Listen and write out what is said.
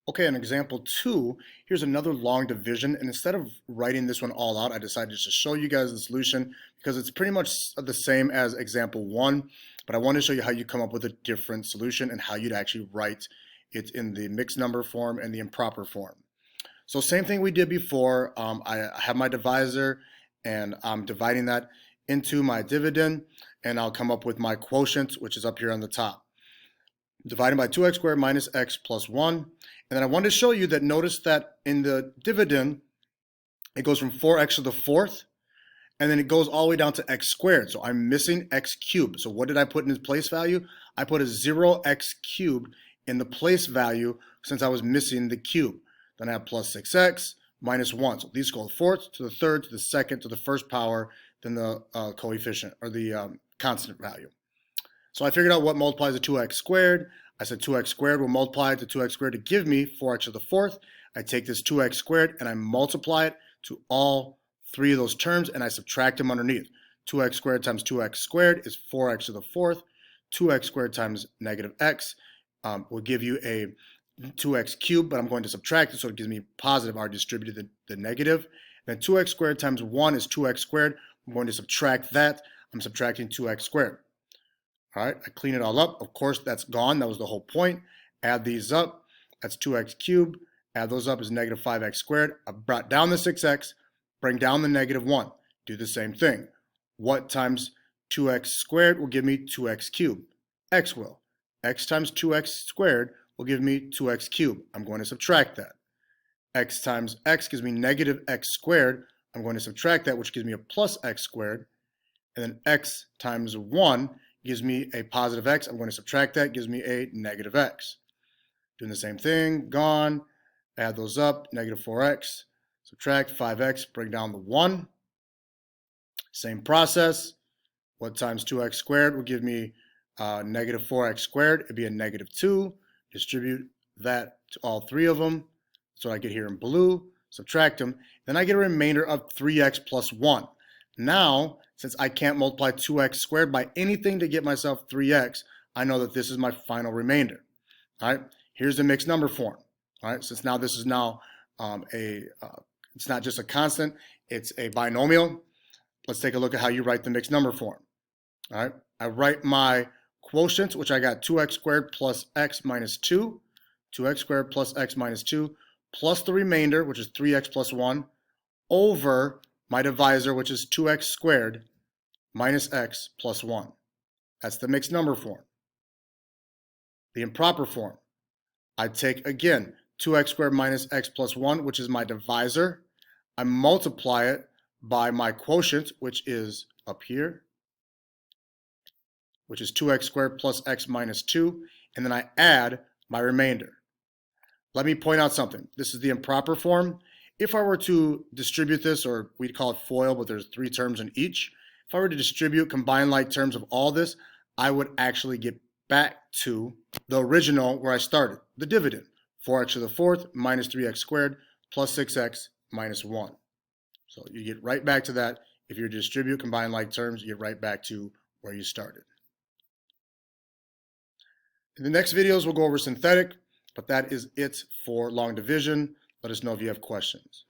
Okay, in example 2, here's another long division, and instead of writing this one all out, I decided just to show you guys the solution because it's pretty much the same as example 1, but I want to show you how you come up with a different solution and how you'd actually write it in the mixed number form and the improper form. So same thing we did before. I have my divisor, and I'm dividing that into my dividend, and I'll come up with my quotient, which is up here on the top. Dividing by 2x squared minus x plus 1. And then I wanted to show you that notice that in the dividend, it goes from 4x to the fourth, and then it goes all the way down to x squared. So I'm missing x cubed. So what did I put in its place value? I put a 0x cubed in the place value since I was missing the cube. Then I have plus 6x minus 1. So these go the fourth to the third to the second to the first power, then the coefficient or the constant value. So I figured out what multiplies to 2x squared. I said 2x squared will multiply to 2x squared to give me 4x to the fourth. I take this 2x squared and I multiply it to all three of those terms and I subtract them underneath. 2x squared times 2x squared is 4x to the fourth. 2x squared times negative x will give you a 2x cubed, but I'm going to subtract it so it gives me positive. I distributed the negative. Then 2x squared times 1 is 2x squared. I'm going to subtract that. I'm subtracting 2x squared. All right, I clean it all up. Of course, that's gone. That was the whole point. Add these up. That's 2x cubed. Add those up is negative 5x squared. I brought down the 6x, bring down the negative 1. Do the same thing. What times 2x squared will give me 2x cubed? X will. X times 2x squared will give me 2x cubed. I'm going to subtract that. X times x gives me negative x squared. I'm going to subtract that, which gives me a plus x squared. And then x times 1 gives me a positive x. I'm going to subtract that, gives me a negative x. Doing the same thing, gone. Add those up, negative 4x. Subtract 5x, bring down the 1. Same process. What times 2x squared will give me negative 4x squared? It'd be a negative 2. Distribute that to all three of them. That's what I get here in blue. Subtract them. Then I get a remainder of 3x plus 1. Now, since I can't multiply 2x squared by anything to get myself 3x, I know that this is my final remainder. All right, here's the mixed number form. All right, since now this is now it's not just a constant, it's a binomial. Let's take a look at how you write the mixed number form. All right, I write my quotient, which I got 2x squared plus x minus 2, 2x squared plus x minus 2, plus the remainder, which is 3x plus 1, over my divisor, which is 2x squared minus x plus 1. That's the mixed number form. The improper form, I take, again, 2x squared minus x plus 1, which is my divisor. I multiply it by my quotient, which is up here, which is 2x squared plus x minus 2, and then I add my remainder. Let me point out something. This is the improper form. If I were to distribute this, or we'd call it FOIL, but there's 3 terms in each. If I were to distribute combined like terms of all this, I would actually get back to the original where I started, the dividend. 4x to the fourth minus 3x squared plus 6x minus 1. So you get right back to that. If you distribute combined like terms, you get right back to where you started. In the next videos, we'll go over synthetic, but that is it for long division. Let us know if you have questions.